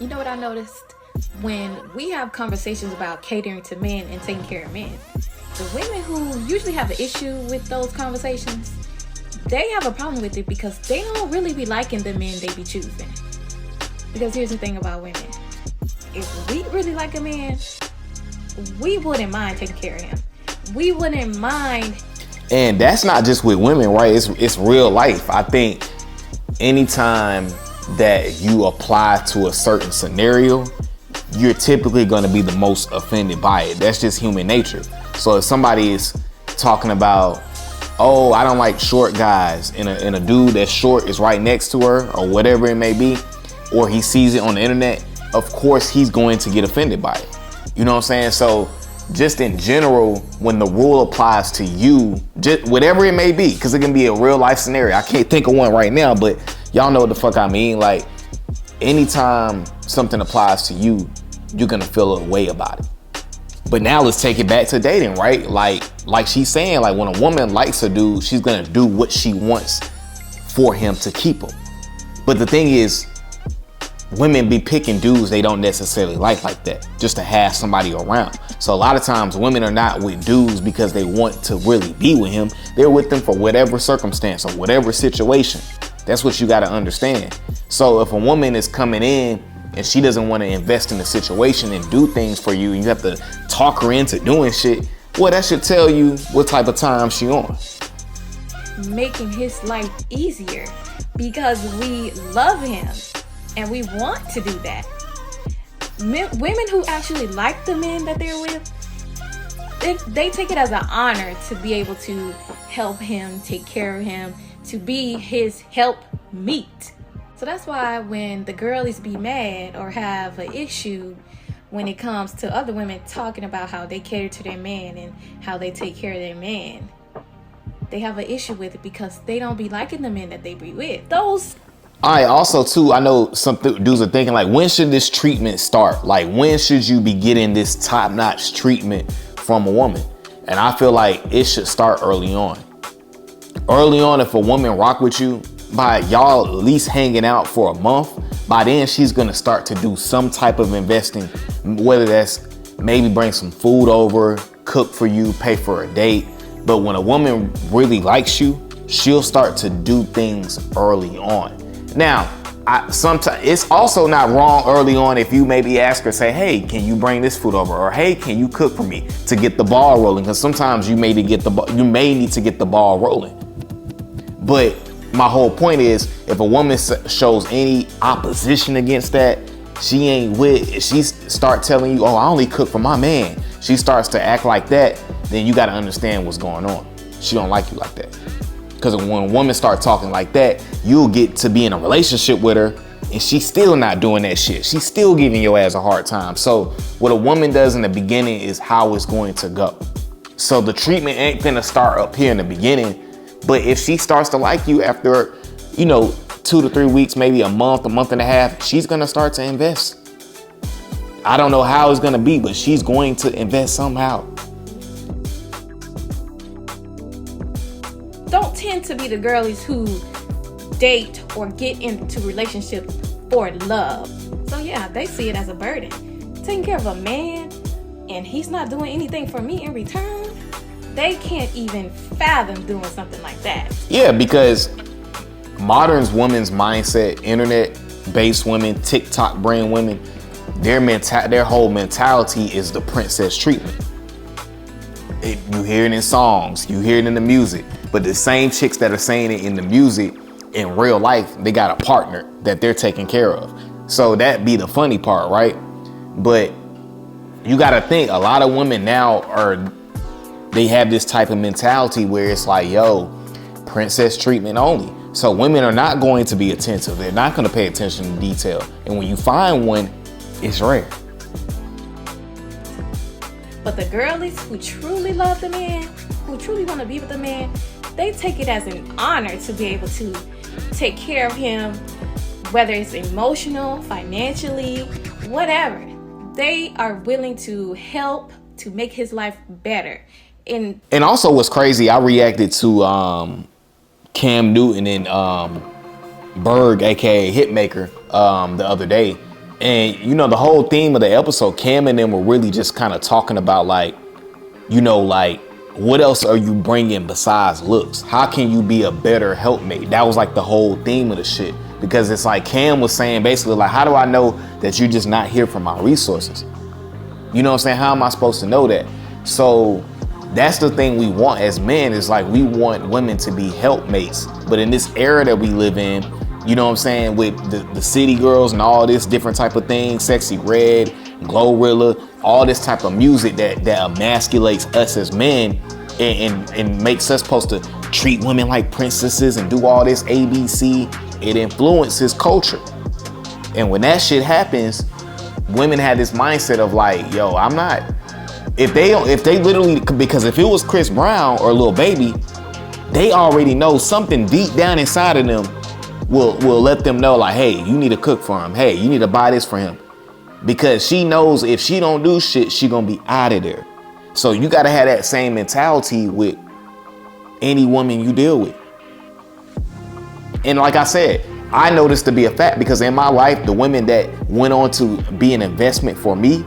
You know what I noticed? When we have conversations about catering to men and taking care of men, the women who usually have an issue with those conversations, they have a problem with it because they don't really be liking the men they be choosing. Because here's the thing about women. If we really like a man, we wouldn't mind taking care of him. We wouldn't mind. And that's not just with women, right? It's real life. I think anytime that you apply to a certain scenario, you're typically going to be the most offended by it. That's just human nature. So if somebody is talking about, oh, I don't like short guys, and a dude that's short is right next to her, or whatever it may be, or he sees it on the internet, of course he's going to get offended by it. You know what I'm saying? So just in general, when the rule applies to you, just whatever it may be, because it can be a real life scenario. I can't think of one right now, but y'all know what the fuck I mean. Like, anytime something applies to you, you're gonna feel a way about it. But now let's take it back to dating, right? Like she's saying, like, when a woman likes a dude, she's gonna do what she wants for him to keep him. But the thing is, women be picking dudes they don't necessarily like that, just to have somebody around. So a lot of times women are not with dudes because they want to really be with him. They're with them for whatever circumstance or whatever situation. That's what you got to understand. So if a woman is coming in and she doesn't want to invest in the situation and do things for you, and you have to talk her into doing shit, well, that should tell you what type of time she on. Making his life easier because we love him and we want to do that. Women who actually like the men that they're with, they take it as an honor to be able to help him, take care of him, to be his help meet. So that's why when the girlies be mad or have an issue when it comes to other women talking about how they cater to their man and how they take care of their man, they have an issue with it because they don't be liking the men that they be with. Those. All right, also too, I know some dudes are thinking, like, when should this treatment start? Like, when should you be getting this top-notch treatment from a woman? And I feel like it should start early on. Early on, if a woman rock with you, by y'all at least hanging out for a month, by then she's gonna start to do some type of investing, whether that's maybe bring some food over, cook for you, pay for a date. But when a woman really likes you, she'll start to do things early on. Now, sometimes it's also not wrong early on if you maybe ask her, say, hey, can you bring this food over? Or, hey, can you cook for me, to get the ball rolling? Because sometimes you may need to get the ball rolling. But my whole point is, if a woman shows any opposition against that, she start telling you, oh, I only cook for my man. She starts to act like that, then you got to understand what's going on. She don't like you like that. Because when a woman start talking like that, you'll get to be in a relationship with her and she's still not doing that shit. She's still giving your ass a hard time. So what a woman does in the beginning is how it's going to go. So the treatment ain't gonna start up here in the beginning. But if she starts to like you after, 2 to 3 weeks, maybe a month and a half, she's gonna start to invest. I don't know how it's gonna be, but she's going to invest somehow. Don't tend to be the girlies who date or get into relationships for love. So yeah, they see it as a burden. Taking care of a man and he's not doing anything for me in return, they can't even fathom doing something like that. Yeah, because modern women's mindset, internet-based women, TikTok brand women, their whole mentality is the princess treatment. You hear it in songs, you hear it in the music, but the same chicks that are saying it in the music, in real life, they got a partner that they're taking care of. So that be the funny part, right? But you gotta think, a lot of women now they have this type of mentality where it's like, yo, princess treatment only. So women are not going to be attentive. They're not going to pay attention to detail. And when you find one, it's rare. But the girlies who truly love the man, who truly want to be with the man, they take it as an honor to be able to take care of him, whether it's emotional, financially, whatever. They are willing to help to make his life better. And also what's crazy, I reacted to Cam Newton and Berg, aka Hitmaker, the other day. And you know, the whole theme of the episode, Cam and them were really just kind of talking about like, you know, like, what else are you bringing besides looks? How can you be a better helpmate? That was like the whole theme of the shit. Because it's like Cam was saying basically like, how do I know that you're just not here for my resources? You know what I'm saying? How am I supposed to know that? So that's the thing we want as men, is like, we want women to be helpmates. But in this era that we live in, you know what I'm saying, with the city girls and all this different type of things, Sexy Red, Glorilla, all this type of music that emasculates us as men and makes us supposed to treat women like princesses and do all this ABC. It influences culture. And when that shit happens, women have this mindset of like, yo, I'm not, if they literally, because if it was Chris Brown or Lil Baby, they already know something deep down inside of them will let them know like, hey, you need to cook for him. Hey, you need to buy this for him. Because she knows if she don't do shit, she gonna be out of there. So you gotta have that same mentality with any woman you deal with. And like I said, I know this to be a fact because in my life, the women that went on to be an investment for me,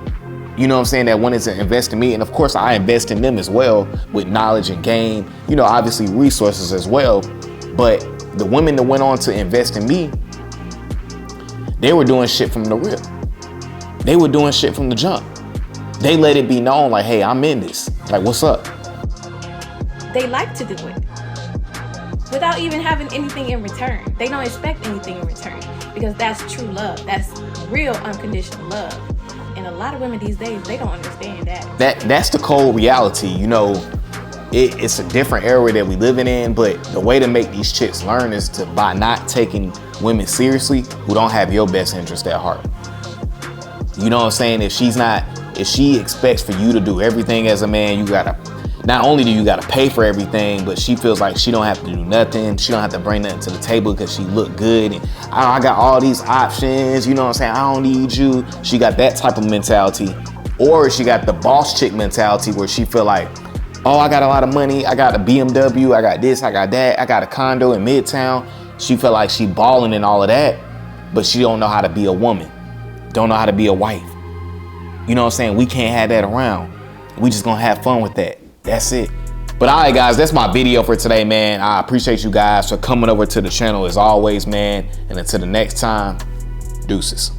you know what I'm saying, that wanted to invest in me, and of course I invest in them as well with knowledge and game, you know, obviously resources as well. But the women that went on to invest in me, they were doing shit from the rip. They were doing shit from the jump. They let it be known like, hey, I'm in this. Like, what's up? They like to do it without even having anything in return. They don't expect anything in return because that's true love. That's real unconditional love. And a lot of women these days, they don't understand that. That's the cold reality. You know, it's a different era that we living in, but the way to make these chicks learn is by not taking women seriously who don't have your best interest at heart. You know what I'm saying? If she expects for you to do everything as a man, not only do you gotta pay for everything, but she feels like she don't have to do nothing. She don't have to bring nothing to the table because she look good. And I got all these options, you know what I'm saying? I don't need you. She got that type of mentality. Or she got the boss chick mentality where she feel like, oh, I got a lot of money. I got a BMW. I got this, I got that. I got a condo in Midtown. She feel like she balling and all of that, but she don't know how to be a woman. Don't know how to be a wife. You know what I'm saying? We can't have that around. We just gonna have fun with that. That's it. But all right, guys, that's my video for today, man. I appreciate you guys for coming over to the channel as always, man. And until the next time, deuces.